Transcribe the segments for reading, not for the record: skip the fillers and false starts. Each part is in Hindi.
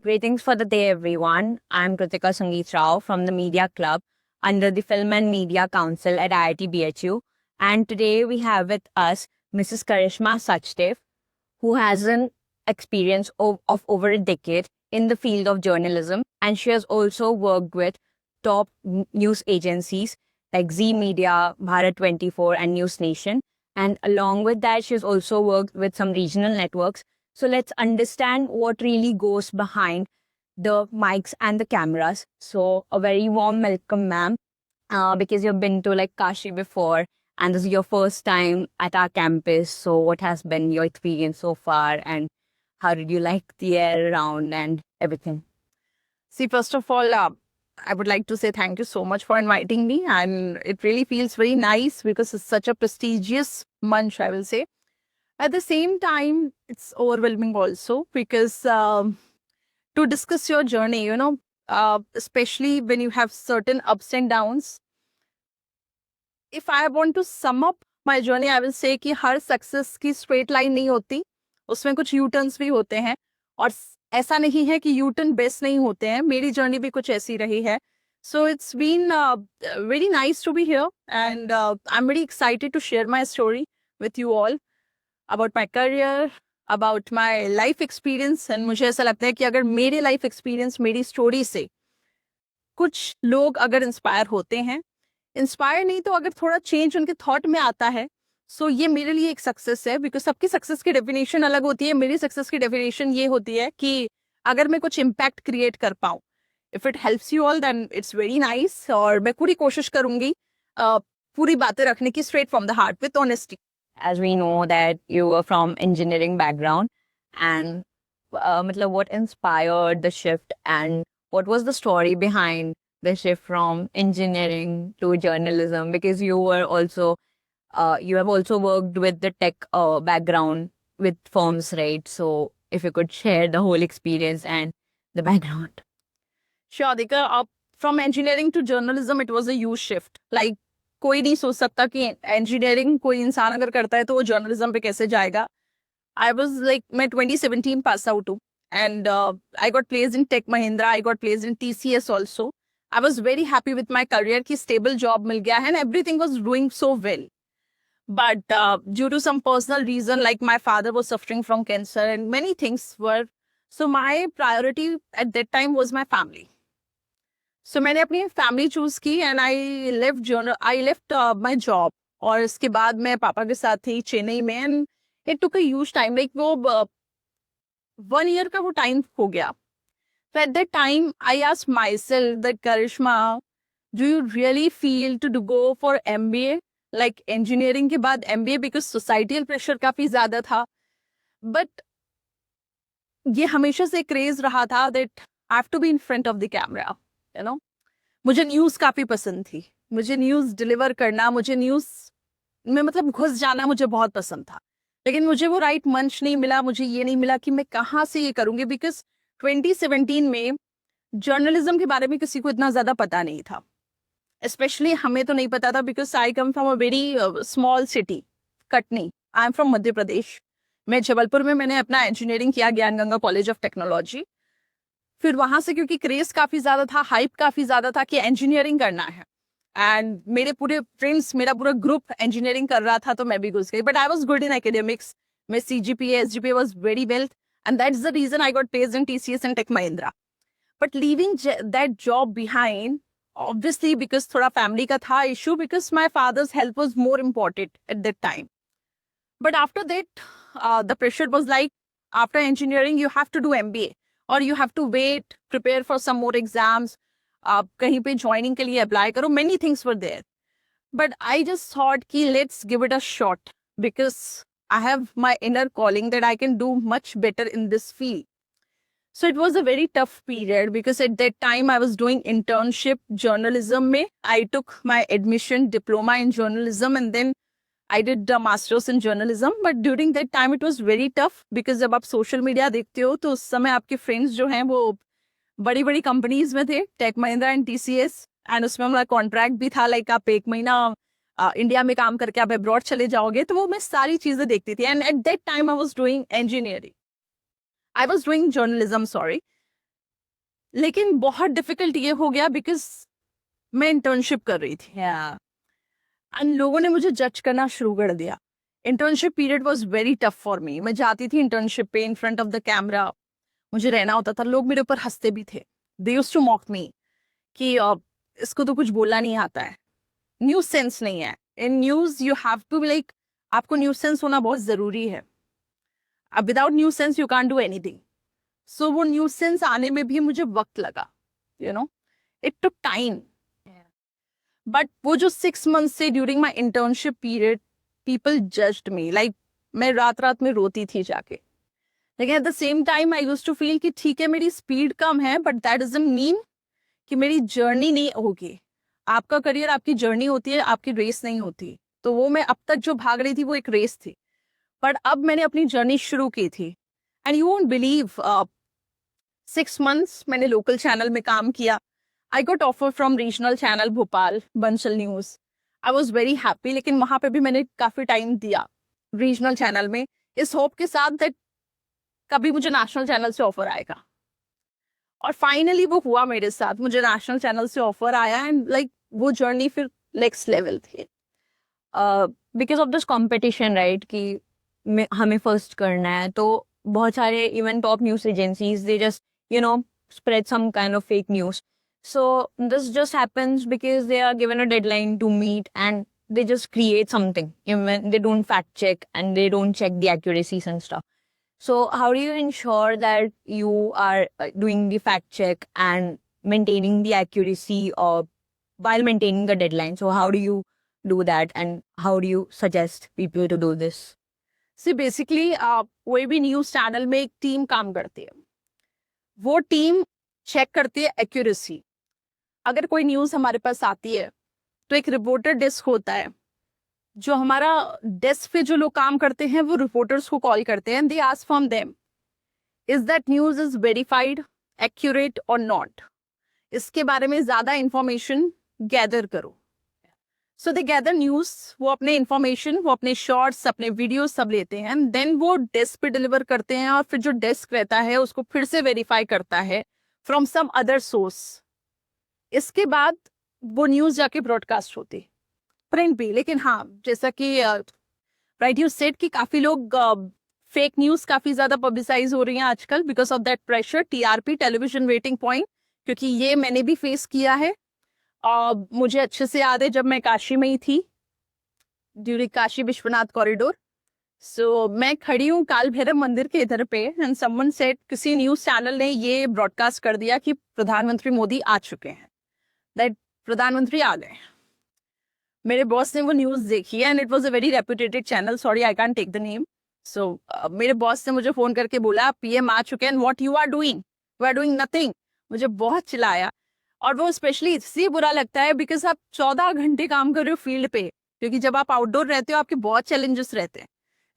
Greetings for the day, everyone. I'm Kritika Sangeet Rao from the Media Club under the Film and Media Council at IIT BHU. And today we have with us Mrs. Karishma Sachdev, who has an experience of over a decade in the field of journalism. And she has also worked with top news agencies like Z Media, Bharat 24, and News Nation. And along with that, she's also worked with some regional networks. So let's understand what really goes behind the mics and the cameras. So a very warm welcome, ma'am, because you've been to like Kashi before and this is your first time at our campus. So what has been your experience so far and how did you like the air around and everything? See, first of all, I would like to say thank you so much for inviting me. And it really feels very nice because it's such a prestigious munch, I will say. At the same time, it's overwhelming also because to discuss your journey, especially when you have certain ups and downs. If I want to sum up my journey, I will say कि हर सक्सेस की स्ट्रेट लाइन नहीं होती, उसमें कुछ यू टर्न्स भी होते हैं और ऐसा नहीं है कि यू टर्न बेस्ट नहीं होते हैं. मेरी जर्नी भी कुछ ऐसी रही है. So it's been very nice to be here and I'm very excited to share my story with you all about my career, about my life experience. And मुझे ऐसा लगता है कि अगर मेरे लाइफ एक्सपीरियंस मेरी स्टोरी से कुछ लोग अगर इंस्पायर होते हैं, इंस्पायर नहीं तो अगर थोड़ा चेंज उनके थॉट में आता है, सो ये मेरे लिए एक सक्सेस है. बिकॉज सबकी सक्सेस की डेफिनेशन अलग होती है. मेरी सक्सेस की डेफिनेशन ये होती है कि अगर मैं कुछ इम्पैक्ट क्रिएट कर पाऊँ, if it helps you all then it's very nice. और मैं पूरी कोशिश करूंगी पूरी बातें रखने की straight from the heart with honesty. As we know that you were from engineering background and matlab, what inspired the shift and what was the story behind the shift from engineering to journalism, because you were also you have also worked with the tech background with firms, right? So if you could share the whole experience and the background. Sure, Dika. From engineering to journalism, it was a huge shift. Like, कोई नहीं सोच सकता कि engineering कोई इंसान अगर करता है तो वो journalism पे कैसे जाएगा. I was like, मैं 2017 pass out हूँ. And I got placed in Tech Mahindra. I got placed in TCS also. I was very happy with my career कि stable job मिल गया है and everything was doing so well. But due to some personal reason, like my father was suffering from cancer and many things were, so my priority at that time was my family. So मैंने अपनी फैमिली चूज की and I left my job. और इसके बाद मैं पापा के साथ थी चेन्नई में and it took a huge time. Like वो 1 ईयर का वो टाइम हो गया. So at that time, I asked myself that Karishma, do you really feel to go for MBA? Like engineering के बाद MBA because societal pressure काफी ज्यादा था. But ये हमेशा से क्रेज रहा था that I have to be in front of the camera, you know. मुझे न्यूज काफी पसंद थी. मुझे न्यूज डिलीवर करना, मुझे न्यूज में मतलब घुस जाना मुझे बहुत पसंद था. लेकिन मुझे वो राइट मंच नहीं मिला. मुझे ये नहीं मिला कि मैं कहाँ से ये करूंगी. बिकॉज 2017 में जर्नलिज्म के बारे में किसी को इतना ज्यादा पता नहीं था. स्पेशली हमें तो नहीं पता था because I come from a very small city, Katni. I am from Madhya Pradesh. मैं जबलपुर में मैंने अपना इंजीनियरिंग किया, ज्ञान गंगा कॉलेज ऑफ टेक्नोलॉजी. फिर वहां से क्योंकि क्रेज काफी ज्यादा था, हाइप काफी ज्यादा था कि इंजीनियरिंग करना है एंड मेरे पूरे फ्रेंड्स, मेरा पूरा ग्रुप इंजीनियरिंग कर रहा था तो मैं भी घुस गई. But I was good in academics. मैं CGPA SGPA was very well and that's the reason I got placed in TCS and Tech Mahindra. But leaving that job behind, obviously because थोड़ा फैमिली का था issue, because my father's health was more important at that time. But after that, the pressure was like, after engineering, you have to do MBA or you have to wait, prepare for some more exams. कहीं पे joining के लिए apply करो. Many things were there. But I just thought कि let's give it a shot because I have my inner calling that I can do much better in this field. So it was a very tough period because at that time I was doing internship journalism में. I took my admission diploma in journalism and then I did a master's in journalism. But during that time it was very tough because जब आप सोशल मीडिया देखते हो तो उस समय आपके फ्रेंड्स जो हैं वो बड़ी बड़ी कंपनीज में थे, Tech Mahindra and TCS. And उसमें हमारा कॉन्ट्रैक्ट भी था लाइक आप 1 महीना इंडिया में काम करके आप अब्रॉड चले जाओगे. तो वो मैं सारी चीजें देखती थी. And eight that time I was doing engineering, I was doing journalism, sorry. लेकिन बहुत डिफिकल्ट ये हो गया बिकॉज मैं इंटर्नशिप कर रही थी Yeah. एंड लोगों ने मुझे जज करना शुरू कर दिया. Internship period was very tough for me. मैं जाती थी इंटर्नशिप पे in front of the camera, मुझे रहना होता था. लोग मेरे ऊपर हंसते भी थे. दे यूज्ड टू मॉक मी कि इसको तो कुछ बोलना नहीं आता है, न्यूज सेंस नहीं है. In news you have to be like, आपको न्यूज सेंस होना बहुत जरूरी है. अब without news sense you can't do anything. So वो न्यूज सेंस आने में भी मुझे वक्त लगा, you know, it took time. But वो जो 6 months से during my internship period people judged me like, मैं रात रात में रोती थी जाके. लेकिन at the same time I used to feel कि ठीक है मेरी स्पीड कम है, बट दैट डजंट मीन कि मेरी जर्नी नहीं होगी. आपका करियर आपकी जर्नी होती है, आपकी रेस नहीं होती. तो वो मैं अब तक जो भाग रही थी वो एक रेस थी, बट अब मैंने अपनी जर्नी शुरू की थी. And you won't believe, 6 months मैंने लोकल चैनल में काम किया. I got offer from regional channel Bhopal, Bansal news. I was very happy. लेकिन वहां पे भी मैंने काफी टाइम दिया रीजनल चैनल में, इस होप के साथ दैट कभी मुझे नेशनल चैनल से ऑफर आएगा. और फाइनली वो हुआ मेरे साथ, मुझे नेशनल चैनल से ऑफर आया. एंड लाइक वो जर्नी फिर नेक्स्ट लेवल थी. Because of this competition right कि हमें फर्स्ट करना है, तो बहुत सारे even top news agencies they just spread some kind of fake news. So this just happens because they are given a deadline to meet and they just create something. Even they don't fact check and they don't check the accuracies and stuff. So how do you ensure that you are doing the fact check and maintaining the accuracy or while maintaining the deadline? So how do you do that and how do you suggest people to do this? See basically कोई भी न्यूज चैनल में एक टीम काम करती है. वो टीम चेक करती है एक्यूरेसी. अगर कोई न्यूज हमारे पास आती है तो एक रिपोर्टर डेस्क होता है. जो हमारा डेस्क पे जो लोग काम करते हैं वो रिपोर्टर्स को कॉल करते हैं. They ask from them, is that news is verified, accurate और नॉट. इसके बारे में ज्यादा इंफॉर्मेशन गैदर करो. सो दे गैदर न्यूज. वो अपने इंफॉर्मेशन, वो अपने शॉर्ट्स, अपने वीडियो सब लेते हैं. देन वो डेस्क पे डिलीवर करते हैं और फिर जो डेस्क रहता है उसको फिर से वेरीफाई करता है फ्रॉम सम अदर सोर्स. इसके बाद वो न्यूज जाके ब्रॉडकास्ट होती प्रिंट भी. लेकिन हाँ, जैसा कि राइट यू सेड कि काफी लोग फेक न्यूज काफी ज्यादा पब्लिसाइज हो रही हैं आजकल because of that pressure, TRP, television rating point. क्योंकि ये मैंने भी फेस किया है. मुझे अच्छे से याद है जब मैं काशी में ही थी ड्यूरिंग काशी विश्वनाथ कॉरिडोर. सो मैं खड़ी हूँ काल भैरव मंदिर के इधर पे एंड समवन सेड, किसी न्यूज चैनल ने ये ब्रॉडकास्ट कर दिया कि प्रधानमंत्री मोदी आ चुके हैं, दैट प्रधानमंत्री आ गए. मेरे बॉस ने वो न्यूज देखी and it was a very reputed channel, sorry I can't take the name. So मेरे बॉस ने मुझे फोन करके बोला पीएम आ चुके हैं, what you are doing, we are doing nothing. मुझे बहुत चिल्लाया. और वो स्पेशली इसलिए बुरा लगता है बिकॉज आप 14 घंटे काम कर रहे हो फील्ड पे. क्योंकि जब आप आउटडोर रहते हो आपके बहुत चैलेंजेस रहते हैं,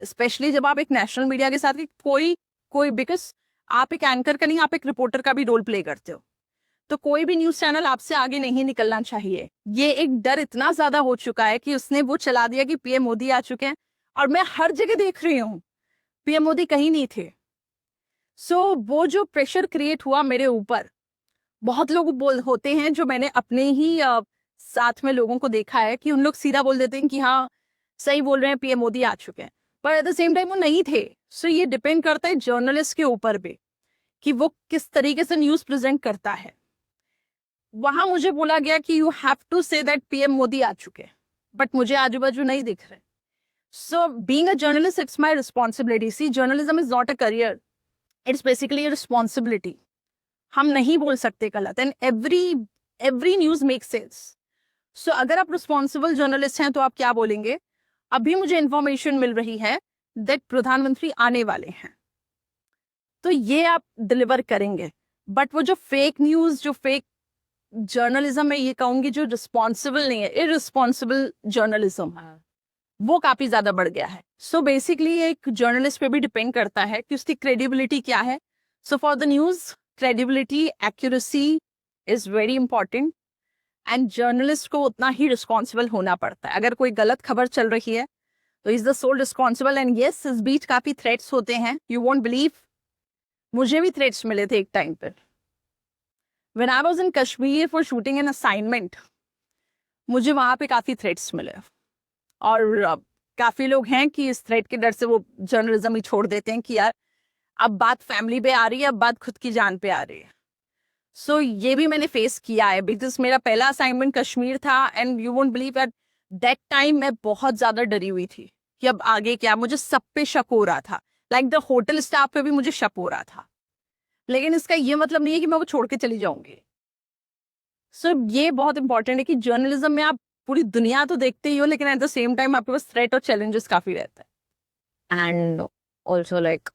स्पेशली जब आप एक नेशनल मीडिया के साथ कोई बिकॉज आप एक एंकर का नहीं, आप एक रिपोर्टर का भी रोल प्ले करते हो. तो कोई भी न्यूज चैनल आपसे आगे नहीं निकलना चाहिए. ये एक डर इतना ज्यादा हो चुका है कि उसने वो चला दिया कि पीएम मोदी आ चुके हैं. और मैं हर जगह देख रही हूँ पीएम मोदी कहीं नहीं थे. सो वो जो प्रेशर क्रिएट हुआ मेरे ऊपर, बहुत लोग होते हैं जो मैंने अपने ही साथ में लोगों को देखा है कि उन लोग सीधा बोल देते हैं कि हाँ सही बोल रहे हैं, पीएम मोदी आ चुके हैं, पर एट द सेम टाइम वो नहीं थे. सो ये डिपेंड करता है जर्नलिस्ट के ऊपर भी कि वो किस तरीके से न्यूज प्रेजेंट करता है. वहां मुझे बोला गया कि you have to say that PM Modi आ चुके हैं, बट मुझे आजू बाजू नहीं दिख रहे. So being a journalist, it's my responsibility. See, journalism is not a career, it's basically a responsibility. हम नहीं बोल सकते गलत and every news make sense. So अगर आप रिस्पॉन्सिबल जर्नलिस्ट हैं तो आप क्या बोलेंगे, अभी मुझे इंफॉर्मेशन मिल रही है दैट प्रधानमंत्री आने वाले हैं, तो ये आप डिलीवर करेंगे. बट वो जो फेक न्यूज, जो फेक जर्नलिज्म है, ये कहूंगी जो रिस्पॉन्सिबल नहीं है, इररिस्पॉन्सिबल जर्नलिज्म, वो काफी ज्यादा बढ़ गया है. सो बेसिकली एक जर्नलिस्ट पे भी डिपेंड करता है कि उसकी क्रेडिबिलिटी क्या है. So for the news, credibility, accuracy is very important and journalist को उतना ही रिस्पॉन्सिबल होना पड़ता है. अगर कोई गलत खबर चल रही है तो is the sole responsible. And yes, इस बीच काफी थ्रेट्स होते हैं. यू वोंट बिलीव, मुझे भी थ्रेट्स मिले थे एक टाइम पर. When I was in Kashmir for shooting an assignment, मुझे वहाँ पे काफ़ी थ्रेट्स मिले, और काफ़ी लोग हैं कि इस थ्रेट के डर से वो जर्नलिज्म ही छोड़ देते हैं कि यार अब बात फैमिली पे आ रही है, अब बात खुद की जान पे आ रही है। सो ये भी मैंने फेस किया है, बिकॉज मेरा पहला असाइनमेंट कश्मीर था, and you won't believe eight that time मैं बहुत ज़्यादा डरी हुई थी कि अब आगे क्या, मुझे सब पे शक हो रहा था, लाइक द होटल स्टाफ पे भी मुझे शक हो रहा था। लेकिन इसका ये मतलब नहीं है कि मैं वो छोड़ के चली जाऊंगी। सो ये बहुत इंपॉर्टेंट है कि जर्नलिज्म में आप पूरी दुनिया तो देखते ही हो, लेकिन एट द सेम टाइम आपके पास थ्रेट और चैलेंजेस काफी रहता है। And also like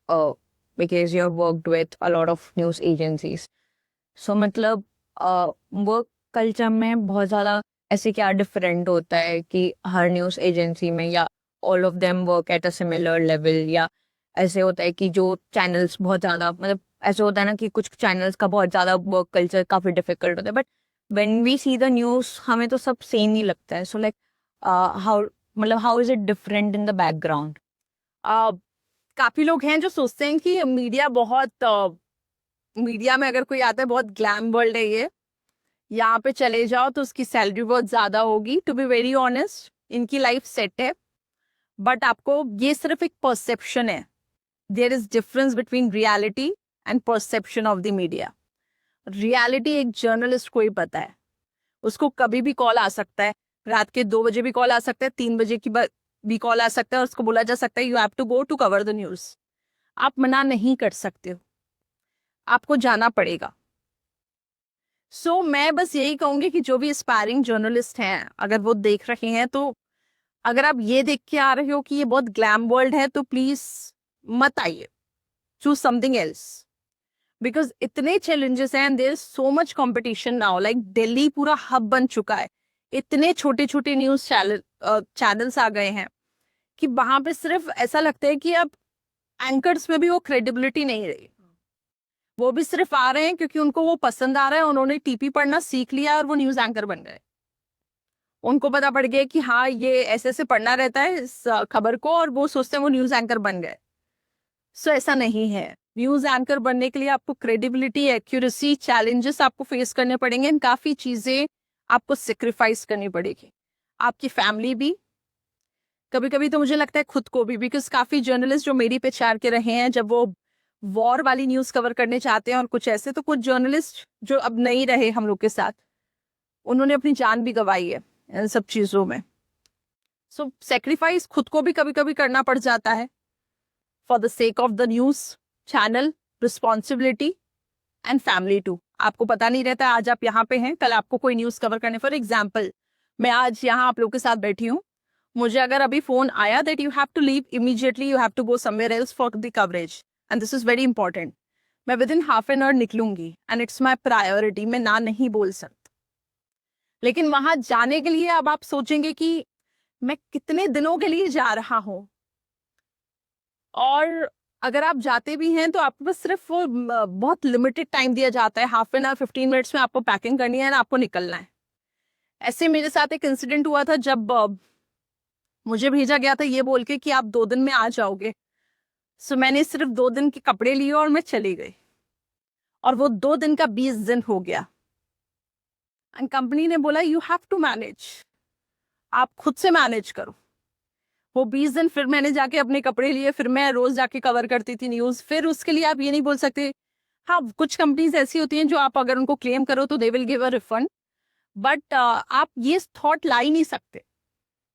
because you have worked with a lot of news agencies, so मतलब वर्क कल्चर में बहुत ज़्यादा ऐसे क्या डिफरेंट होता है कि हर न्यूज़ एजेंसी में या all of them work at a similar level, या ऐसे होता है कि जो चैनल्स बहुत ज़्यादा मतलब ऐसे होता है ना कि कुछ चैनल्स का बहुत ज़्यादा वर्क कल्चर काफ़ी डिफिकल्ट होता है, but when we see the news हमें तो सब सेम ही लगता है। सो लाइक हाउ मतलब how is it different in the background? काफी लोग हैं जो सोचते हैं कि मीडिया बहुत मीडिया में अगर कोई आता है बहुत ग्लैम वर्ल्ड है ये, यहाँ पे चले जाओ तो उसकी सैलरी बहुत ज्यादा होगी। टू बी वेरी ऑनेस्ट, इनकी लाइफ सेट है, बट आपको ये सिर्फ एक परसेप्शन है। There is difference between reality and perception of the media. Reality एक जर्नलिस्ट को ही पता है, उसको कभी भी कॉल आ सकता है, रात के 2 बजे भी कॉल आ सकता है, 3 बजे की भी कॉल आ सकता है, और उसको बोला जा सकता है you have to go to cover the news. आप मना नहीं कर सकते हो, आपको जाना पड़ेगा। सो मैं बस यही कहूंगी कि जो भी एस्पायरिंग जर्नलिस्ट हैं, अगर वो देख रहे हैं, तो अगर आप ये देख के आ रहे हो कि ये बहुत ग्लैम वर्ल्ड है, तो प्लीज मत आइए, चूज समथिंग एल्स। बिकॉज इतने चैलेंजेस हैं, there is so much competition now, like Delhi पूरा हब बन चुका है, इतने छोटे छोटे न्यूज चैनल्स आ गए हैं कि वहां पे सिर्फ ऐसा लगता है कि अब एंकर्स में भी वो क्रेडिबिलिटी नहीं रही। वो भी सिर्फ आ रहे हैं क्योंकि उनको वो पसंद आ रहा है, उन्होंने टीपी पढ़ना सीख लिया और वो न्यूज एंकर बन गए। उनको पता पड़ गया कि हाँ ये ऐसे ऐसे पढ़ना रहता है इस खबर को, और वो सोचते हैं वो न्यूज एंकर बन गए। सो ऐसा नहीं है। न्यूज एंकर बनने के लिए आपको क्रेडिबिलिटी, एक्यूरेसी, चैलेंजेस आपको फेस करने पड़ेंगे, एंड काफी चीजें आपको सेक्रीफाइस करनी पड़ेगी, आपकी फैमिली भी, कभी कभी तो मुझे लगता है खुद को भी। बिकॉज काफी जर्नलिस्ट जो मेरी पहचान के रहे हैं, जब वो वॉर वाली न्यूज कवर करने चाहते हैं और कुछ ऐसे, तो कुछ जर्नलिस्ट जो अब नहीं रहे हम लोग के साथ, उन्होंने अपनी जान भी गंवाई है इन सब चीजों में। सो सेक्रीफाइस खुद को भी कभी कभी करना पड़ जाता है for the sake of the news channel, responsibility and family too. आपको पता नहीं रहता आज आप यहाँ पे हैं, कल आपको कोई न्यूज कवर करने। फॉर एग्जाम्पल, मैं आज यहाँ आप लोग के साथ बैठी हूँ, मुझे अगर अभी फोन आया that you have to leave immediately, you have to go somewhere else for the coverage, and this is very important, मैं within half an hour निकलूंगी, एंड इट्स माई प्रायोरिटी, मैं ना नहीं बोल सकती। लेकिन वहां जाने के लिए अब आप सोचेंगे कि मैं कितने दिनों के लिए जा रहा हूं, और अगर आप जाते भी हैं तो आपको बस सिर्फ वो बहुत लिमिटेड टाइम दिया जाता है, हाफ एन आवर 15 मिनट्स में आपको पैकिंग करनी है और आपको निकलना है। ऐसे मेरे साथ एक इंसिडेंट हुआ था जब मुझे भेजा गया था ये बोल के कि आप 2 दिन में आ जाओगे। सो मैंने सिर्फ 2 दिन के कपड़े लिए और मैं चली गई, और वो 2 दिन का 20 दिन हो गया। एंड कंपनी ने बोला यू हैव टू मैनेज, आप खुद से मैनेज करो। वो 20 दिन फिर मैंने जाके अपने कपड़े लिए, फिर मैं रोज जाके कवर करती थी न्यूज। फिर उसके लिए आप ये नहीं बोल सकते, हाँ कुछ कंपनीज ऐसी होती हैं जो आप अगर उनको क्लेम करो तो they will give a refund, but आप ये थॉट ला ही नहीं सकते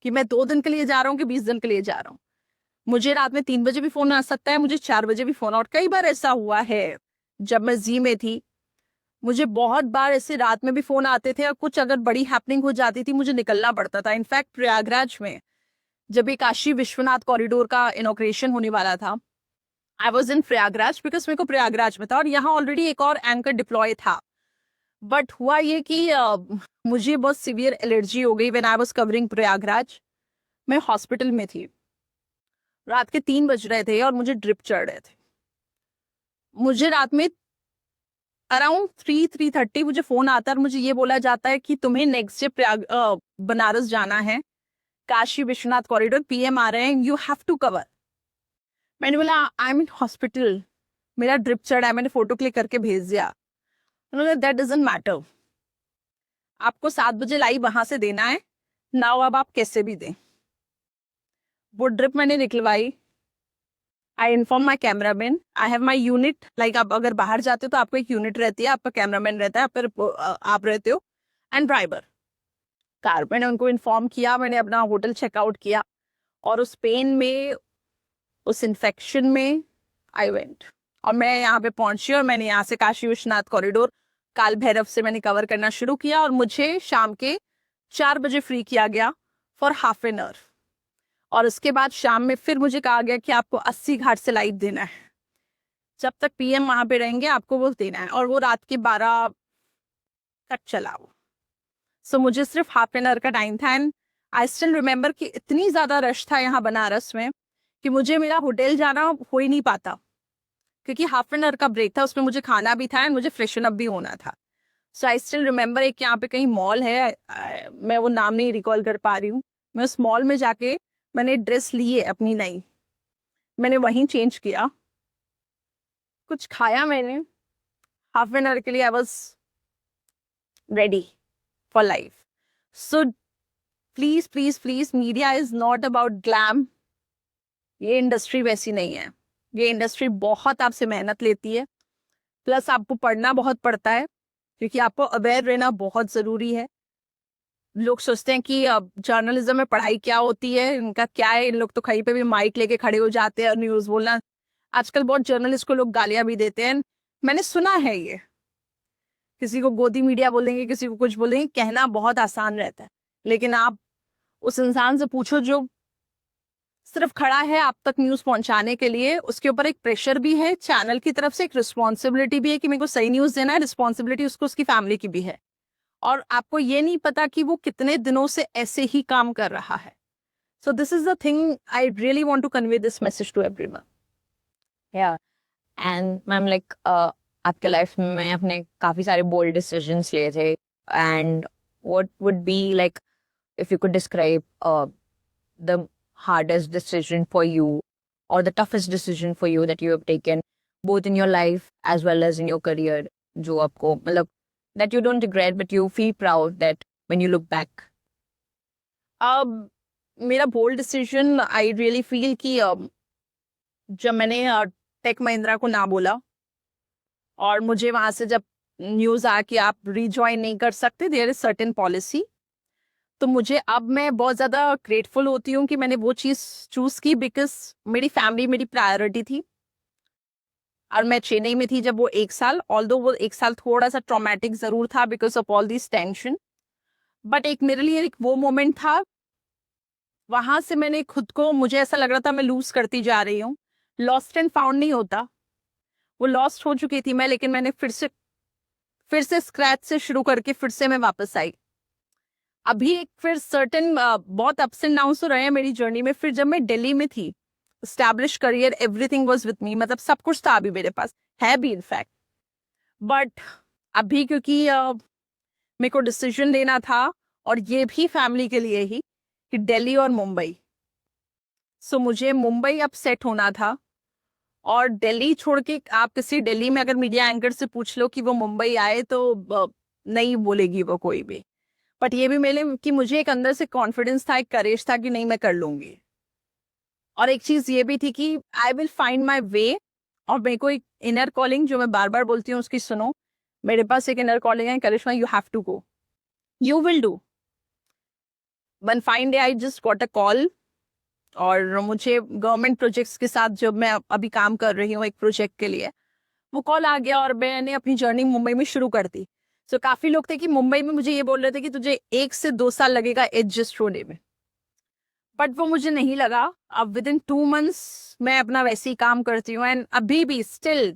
कि मैं 2 दिन के लिए जा रहा हूँ कि 20 दिन के लिए जा रहा हूँ। मुझे रात में 3 बजे भी फोन आ सकता है, मुझे 4 बजे भी फोन, और कई बार ऐसा हुआ है जब मैं जी में थी, मुझे बहुत बार ऐसे रात में भी फोन आते थे, और कुछ अगर बड़ी हैपनिंग हो जाती थी मुझे निकलना पड़ता था। इनफैक्ट प्रयागराज में जब ये काशी विश्वनाथ कॉरिडोर का इनॉग्रेशन होने वाला था, I was in Prayagraj because मेरे को प्रयागराज में था, और यहाँ ऑलरेडी एक और एंकर डिप्लॉय था। बट हुआ ये कि मुझे बहुत सीवियर एलर्जी हो गई when I was covering Prayagraj. मैं हॉस्पिटल में थी, रात के 3 बज रहे थे और मुझे ड्रिप चढ़ रहे थे। मुझे रात में अराउंड 3:30 मुझे फोन आता है और मुझे ये बोला जाता है कि तुम्हें नेक्स्ट डे बनारस जाना है, काशी विश्वनाथ कॉरिडोर, पीएम आ रहे हैं, यू हैव टू कवर। मैंने बोला आई एम इन हॉस्पिटल, मेरा ड्रिप चढ़ा है, मैंने फोटो क्लिक करके भेज दिया। उन्होंने दैट डजंट मैटर, आपको 7 बजे लाइव वहां से देना है नाउ, अब आप कैसे भी दें। वो ड्रिप मैंने निकलवाई। I inform my cameraman, I have my unit, like आप अगर बाहर जाते हो तो आपको एक यूनिट रहती है, आपका कैमरामैन रहता है, फिर आप रहते हो, एंड ड्राइवर कार। मैंने उनको इन्फॉर्म किया, मैंने अपना होटल चेकआउट किया, और उस पेन में, उस इन्फेक्शन में आई वेंट, और मैं यहाँ पे पहुंची, और मैंने यहाँ से काशी विश्वनाथ कॉरिडोर काल भैरव से मैंने कवर करना शुरू किया, और मुझे शाम के 4 बजे फ्री किया गया फॉर हाफ एन आवर। और उसके बाद शाम में फिर मुझे कहा गया कि आपको 80 घाट से लाइव देना है, जब तक पीएम वहां पे रहेंगे आपको वो देना है, और वो रात के 12 तक चला वो। सो मुझे सिर्फ हाफ एन आवर का टाइम था, एंड आई स्टिल रिमेम्बर कि इतनी ज्यादा रश था यहाँ बनारस में कि मुझे मेरा होटल जाना हो ही नहीं पाता, क्योंकि हाफ एन आवर का ब्रेक था, उसमें मुझे खाना भी था एंड मुझे फ्रेशन अप भी होना था। सो आई स्टिल रिमेम्बर, एक यहाँ पे कहीं मॉल है, मैं वो नाम नहीं रिकॉल कर पा रही हूँ, मैं उस मॉल में जाके मैंने ड्रेस ली है अपनी नई, मैंने वहीं चेंज किया, कुछ खाया मैंने, हाफ एन आवर के लिए I was ready for life. So please please please, media is not about glam, ये इंडस्ट्री वैसी नहीं है, ये इंडस्ट्री बहुत आपसे मेहनत लेती है, प्लस आपको पढ़ना बहुत पड़ता है, क्योंकि आपको अवेयर रहना बहुत ज़रूरी है। लोग सोचते हैं कि अब जर्नलिज्म में पढ़ाई क्या होती है, इनका क्या है, इन लोग तो कहीं पे भी माइक लेके खड़े हो जाते हैं और न्यूज़ बोलना। आजकल बहुत जर्नलिस्ट को लोग गालियां भी देते हैं, मैंने सुना है ये, किसी को गोदी मीडिया बोलेंगे, किसी को कुछ बोलेंगे, कहना बहुत आसान रहता है, लेकिन आप उस इंसान से पूछो जो सिर्फ खड़ा है आप तक न्यूज़ पहुंचाने के लिए, उसके ऊपर एक प्रेशर भी है चैनल की तरफ से, एक रिस्पॉन्सिबिलिटी भी है कि मेरे को सही न्यूज़ देना है, रिस्पॉन्सिबिलिटी उसको उसकी फैमिली की भी है, और आपको ये नहीं पता कि वो कितने दिनों से ऐसे ही काम कर रहा है। So this is the thing I really want to convey this message to everyone. Yeah. And ma'am like आपके लाइफ में आपने काफी सारे बोल्ड डिसीजंस लिए थे, and what would be like if you could describe the hardest decision for you or the toughest decision for you that you have taken both in your life as well as in your career, जो आपको मतलब that you don't regret but you feel proud that when you look back. अब मेरा bold decision I really feel कि जब मैंने टेक महिंद्रा को ना बोला, और मुझे वहां से जब न्यूज़ आया कि आप रीजॉइन नहीं कर सकते, देयर इज सर्टेन पॉलिसी, तो मुझे अब मैं बहुत ज़्यादा ग्रेटफुल होती हूँ कि मैंने वो चीज़ चूज़ की, बिकॉज मेरी फैमिली मेरी प्रायोरिटी थी, और मैं चेन्नई में थी जब वो 1 साल, ऑल्दो वो 1 साल थोड़ा सा ट्रॉमेटिक ज़रूर था because of all this tension, but एक मेरे लिए एक वो मोमेंट था, वहां से मैंने खुद को, मुझे ऐसा लग रहा था मैं लूज करती जा रही हूँ, लॉस्ट एंड फाउंड नहीं होता, वो लॉस्ट हो चुकी थी मैं, लेकिन मैंने फिर से स्क्रैच से शुरू करके फिर से मैं वापस आई। अभी एक फिर सर्टेन बहुत अप्स एंड डाउन्स तो रहे हैं मेरी जर्नी में। फिर जब मैं दिल्ली में थी, establish career, everything was with me, मतलब सब कुछ था अभी मेरे पास, है भी इनफैक्ट, बट अभी क्योंकि मेरे को डिसीजन लेना था, और ये भी फैमिली के लिए ही, कि दिल्ली और मुंबई, सो मुझे मुंबई अब सेट होना था, और दिल्ली छोड़ के आप किसी दिल्ली में अगर मीडिया एंकर से पूछ लो कि वो मुंबई आए तो नहीं बोलेगी वो कोई भी, बट ये भी मिले कि मुझे एक अंदर से कॉन्फिडेंस था, एक करेज था कि नहीं मैं कर लूंगी, और एक चीज ये भी थी कि आई विल फाइंड माई वे, और मेरे को एक इनर कॉलिंग जो मैं बार बार बोलती हूँ उसकी सुनो, मेरे पास एक इनर कॉलिंग है, Karishma you have to go, you will do. One fine day I just got a call, और मुझे गवर्नमेंट प्रोजेक्ट्स के साथ जब मैं अभी काम कर रही हूँ एक प्रोजेक्ट के लिए, वो कॉल आ गया और मैंने अपनी जर्नी मुंबई में शुरू कर दी। सो काफी लोग थे कि मुंबई में मुझे ये बोल रहे थे कि तुझे 1 से 2 साल लगेगा एडजस्ट होने में, बट वो मुझे नहीं लगा। अब विद इन 2 मंथ्स मैं अपना वैसे ही काम करती हूँ, एंड अभी भी still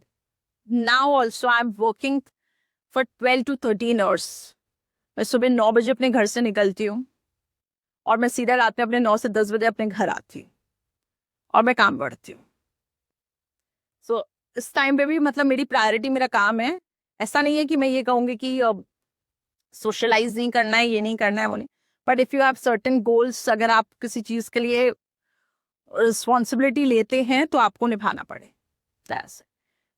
now also I am working for 12 to 13 hours. मैं सुबह 9 बजे अपने घर से निकलती हूँ, और मैं सीधा रात में अपने 9 से 10 बजे अपने घर आती हूँ, और मैं काम करती हूँ। सो इस टाइम पे भी मतलब मेरी प्रायोरिटी मेरा काम है। ऐसा नहीं है कि मैं ये कहूँगी कि सोशलाइज नहीं करना है, ये नहीं करना है, वो नहीं, but if you have certain goals, अगर आप किसी चीज़ के लिए रिस्पॉन्सिबिलिटी लेते हैं तो आपको निभाना पड़े।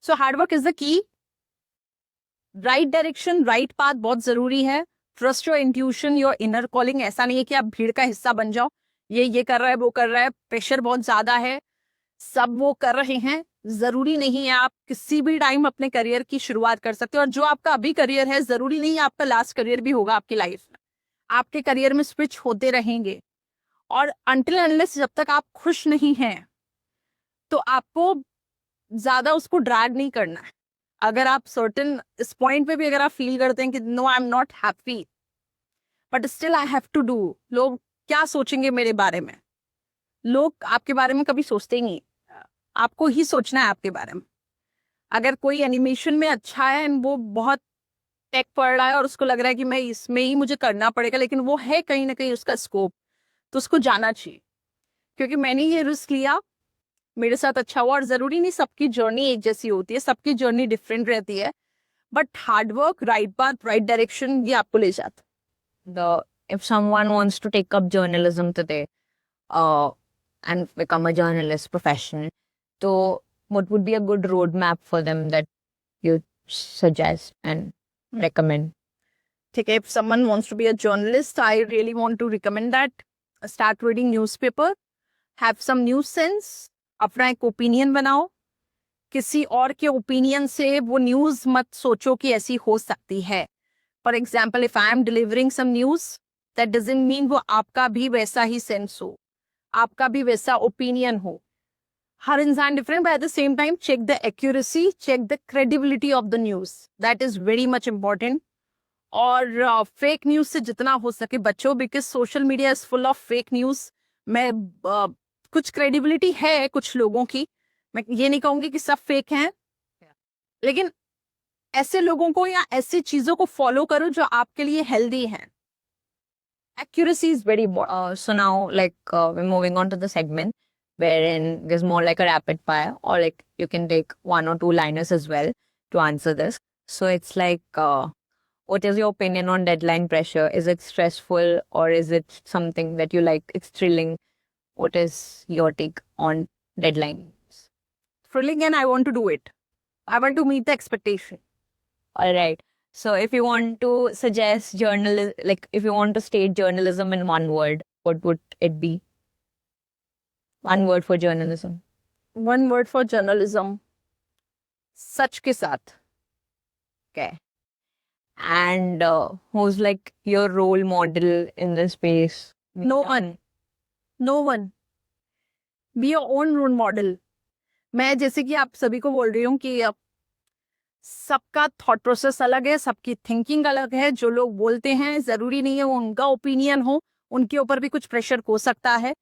So hard work is the key, right direction, right path बहुत जरूरी है. Trust your intuition, your inner calling. ऐसा नहीं है कि आप भीड़ का हिस्सा बन जाओ, ये कर रहा है, वो कर रहा है, प्रेशर बहुत ज्यादा है, सब वो कर रहे हैं. जरूरी नहीं है. आप किसी भी टाइम अपने करियर की शुरुआत कर सकते हो, और जो आपका अभी करियर है जरूरी नहीं है आपका लास्ट करियर भी होगा आपकी लाइफ में. आपके करियर में स्विच होते रहेंगे, और अनटिल अनलेस जब तक आप खुश नहीं हैं तो आपको ज्यादा उसको ड्रैग नहीं करना है. अगर आप सर्टेन इस पॉइंट पे भी अगर आप फील करते हैं कि no I am not happy but still I have to do, लोग क्या सोचेंगे मेरे बारे में, लोग आपके बारे में कभी सोचते ही नहीं. आपको ही सोचना है आपके बारे में. अगर कोई एनिमेशन में अच्छा है एंड वो बहुत टेक पढ़ रहा है और उसको लग रहा है कि मैं इसमें ही मुझे करना पड़ेगा, लेकिन वो है कहीं ना कहीं उसका स्कोप, तो उसको जाना चाहिए. क्योंकि मैंने ये रिस्क लिया, मेरे साथ अच्छा हुआ. और जरूरी नहीं सबकी जर्नी एक जैसी होती है, सबकी जर्नी डिफरेंट रहती है. But hard work, right path, right direction, ये आपको ले जाता. If someone wants to take up journalism today, and become a journalist professional, so what would be a good roadmap for them that you suggest and recommend? ठीक है, if someone wants to be a journalist, I really want to recommend that start reading newspaper, have some news sense, अपना एक ओपिनियन बनाओ. किसी और के ओपिनियन से वो न्यूज मत सोचो कि ऐसी हो सकती है. For example, if I am delivering some news, that doesn't mean वो आपका भी वैसा ही सेंस हो, आपका भी वैसा ओपिनियन हो. हर इंसान different, but at the same time check the accuracy, check the credibility of the news. That is very much important. और फेक न्यूज से जितना हो सके बचो, because social media is full of fake news. मैं कुछ क्रेडिबिलिटी है कुछ लोगों की, मैं ये नहीं कहूंगी कि सब फेक हैं, लेकिन ऐसे लोगों को या ऐसी चीजों को फॉलो करो जो आपके लिए हेल्दी हैं. Accuracy is very important. So now, like, we're moving on to the segment wherein there's more like a rapid fire, or like you can take one or two liners as well to answer this. So it's like, what is your opinion on deadline pressure? Is it stressful, or is it something that you like? It's thrilling. What is your take on deadlines? Thrilling, and I want to do it. I want to meet the expectation. All right. So if you want to suggest journalism, like if you want to state journalism in one word, what would it be? One word for journalism. One word for journalism. सच के साथ. Okay. And who's like your role model in this space? No one. No one. Be your own role model. मैं जैसे कि आप सभी को बोल रही हूँ कि सबका थॉट प्रोसेस अलग है, सबकी थिंकिंग अलग है. जो लोग बोलते हैं जरूरी नहीं है वो उनका ओपिनियन हो, उनके ऊपर भी कुछ प्रेशर हो सकता है.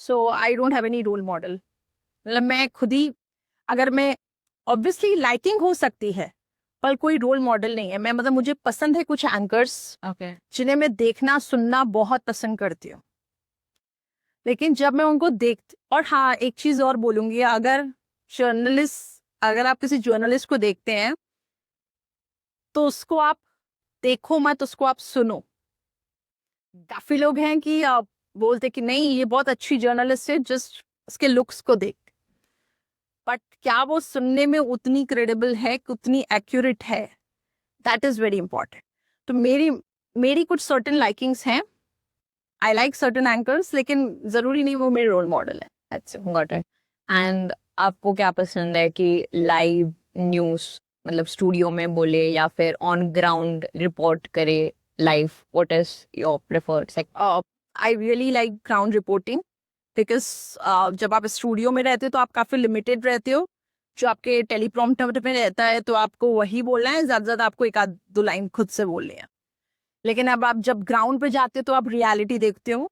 So I don't have any role model. मतलब मैं खुद ही, अगर मैं, ऑब्वियसली लाइकिंग हो सकती है पर कोई रोल मॉडल नहीं है. मैं मतलब मुझे पसंद है कुछ एंकर्स, जिन्हें मैं देखना सुनना बहुत पसंद करती हूँ, लेकिन जब मैं उनको देखती, और हाँ एक चीज और बोलूंगी, अगर आप किसी जर्नलिस्ट को देखते हैं तो उसको आप देखो मत, उसको आप सुनो. काफी लोग हैं कि आप बोलते कि नहीं ये बहुत अच्छी जर्नलिस्ट है, जस्ट उसके लुक्स को देख. बट क्या वो सुनने में उतनी क्रेडिबल है, उतनी एक्यूरेट है? That is very important. तो मेरी कुछ सर्टेन लाइकिंग्स हैं. आई लाइक सर्टेन एंकर्स, लेकिन जरूरी नहीं वो मेरे रोल मॉडल है. That's got it. And आपको क्या पसंद है कि लाइव न्यूज मतलब स्टूडियो में बोले या फिर ऑन ग्राउंड रिपोर्ट करे live? What is your preferred sector? I really like ground reporting, because जब आप स्टूडियो में रहते हो तो आप काफी लिमिटेड रहते हो. जो आपके टेलीप्रॉम्प्टर में रहता है तो आपको वही बोलना है, ज्यादा ज्यादा आपको एक आध दो लाइन खुद से बोलनी है. लेकिन अब आप जब ग्राउंड पे जाते हो तो आप रियलिटी देखते हो.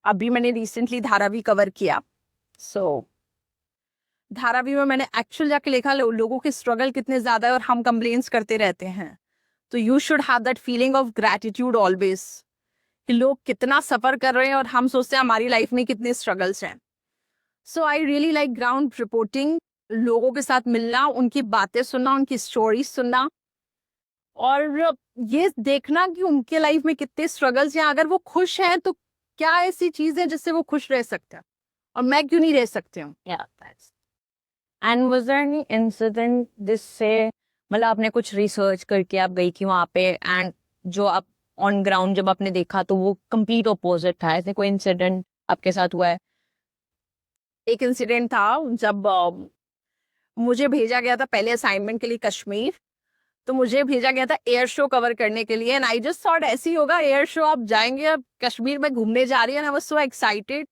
अभी मैंने रिसेंटली धारावी कवर किया. सो धारावी में मैंने एक्चुअल जाके लिखा लोगों के स्ट्रगल कितने ज्यादा है और हम कंप्लेन्स करते रहते हैं. तो you should have that feeling of gratitude always, कि लोग कितना सफर कर रहे हैं और हम सोचते हैं हमारी लाइफ में कितने स्ट्रगल्स हैं. So I really like ground reporting. लोगों के साथ मिलना, उनकी बातें सुनना, उनकी स्टोरी सुनना, और ये देखना कि उनके लाइफ में कितने स्ट्रगल्स हैं. अगर वो खुश हैं तो क्या ऐसी चीज है जिससे वो खुश रह सकते हैं, और मैं क्यों नहीं रह सकती हूँ? Yeah, that's. And was there any incident this say मतलब आपने कुछ रिसर्च करके आप गई थी वहां पे, एंड जो आप ऑन ग्राउंड जब आपने देखा तो वो कंप्लीट ऑपोजिट था? ऐसे कोई इंसिडेंट आपके साथ हुआ है? एक इंसिडेंट था जब मुझे भेजा गया था पहले असाइनमेंट के लिए कश्मीर। तो मुझे भेजा गया था एयर शो कवर करने के लिए, एंड आई जस्ट थॉट ऐसे ही होगा, एयर शो आप जाएंगे, अब कश्मीर में घूमने जा रही है, and I was so excited.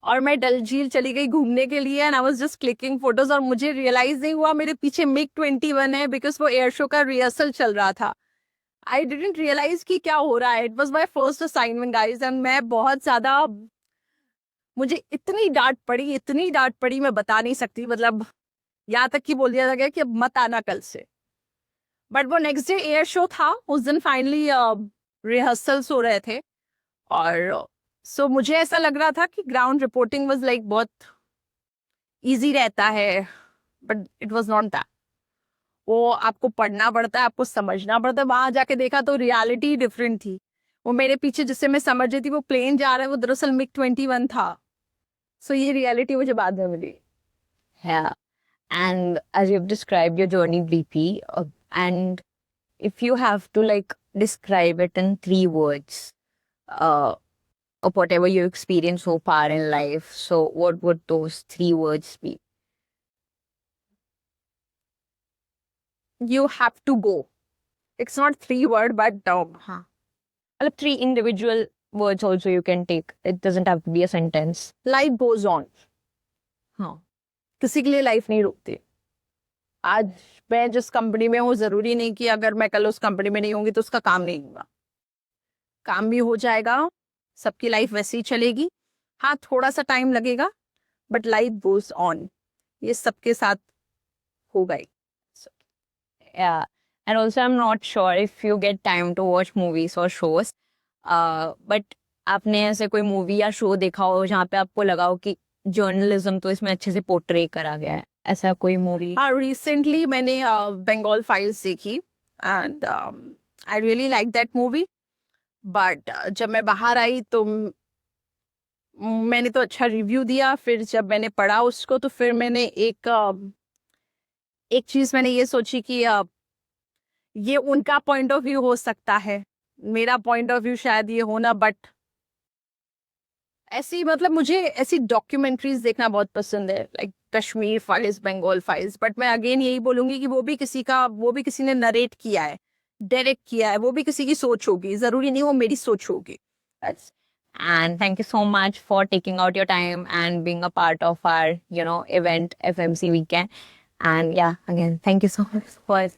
और मैं डल झील चली गई घूमने के लिए, and I was just clicking photos, और मुझे रियलाइज नहीं हुआ मेरे पीछे MiG-21 है, बिकॉज वो एयर शो का रिहर्सल चल रहा था। आई डिडंट रियलाइज कि क्या हो रहा है। It was my first assignment guys, and मैं बहुत ज्यादा, मुझे इतनी डांट पड़ी, मैं बता नहीं सकती। मतलब यहाँ तक कि बोल दिया गया कि अब मत आना कल से। बट वो नेक्स्ट डे एयर शो था, उस दिन फाइनली रिहर्सल्स हो रहे थे। और सो मुझे ऐसा लग रहा था कि ग्राउंड रिपोर्टिंग वाज लाइक बहुत इजी रहता है, but it was not that. वो आपको पढ़ना पड़ता है, आपको समझना पड़ता है। वहां जाके देखा तो रियलिटी डिफरेंट थी। वो मेरे पीछे जिससे मैं समझ रही थी वो प्लेन जा रहा है, वो दरअसल MiG-21 था। सो ये रियलिटी मुझे बाद में मिली। Yeah. And as you've described your journey briefly, and if you have to like describe it in 3 words, of whatever you experienced so far in life, so what would those 3 words be? You have to go. It's not 3 word, but Huh. Well, 3 individual words also you can take. It doesn't have to be a sentence. life goes on. Huh. किसी के लिए लाइफ नहीं रुकती। आज मैं जिस कंपनी में हूँ, जरूरी नहीं कि अगर मैं कल उस कंपनी में नहीं होंगी तो उसका काम नहीं होगा। काम भी हो जाएगा, सबकी लाइफ वैसे ही चलेगी। हाँ, थोड़ा सा टाइम लगेगा, बट लाइफ गोज ऑन। ये सबके साथ होगा ही। Yeah. And also, I'm not sure if you get time to watch movies or shows. But आपने ऐसे कोई मूवी या शो देखा हो जहाँ पे आपको लगा हो कि जर्नलिज्म तो इसमें अच्छे से पोर्ट्रे करा गया है? ऐसा कोई मूवी? हाँ, रिसेंटली मैंने बंगाल फाइल्स देखी, and I really like that movie. But जब मैं बाहर आई तो मैंने तो अच्छा रिव्यू दिया। फिर जब मैंने पढ़ा उसको तो फिर मैंने एक चीज मैंने ये सोची कि ये उनका पॉइंट ऑफ व्यू हो सकता है, मेरा पॉइंट ऑफ व्यू शायद ये होना। बट ऐसी, मतलब मुझे ऐसी डॉक्यूमेंट्रीज देखना बहुत पसंद है, like Kashmir Files, Bengal Files. But मैं अगेन यही बोलूंगी कि वो भी किसी ने नरेट किया है, डायरेक्ट किया है, वो भी किसी की सोच होगी, जरूरी नहीं वो मेरी सोच होगी। That's, and thank you so much for taking out your time and being a part of our, event FMC weekend. And yeah, again, thank you so much for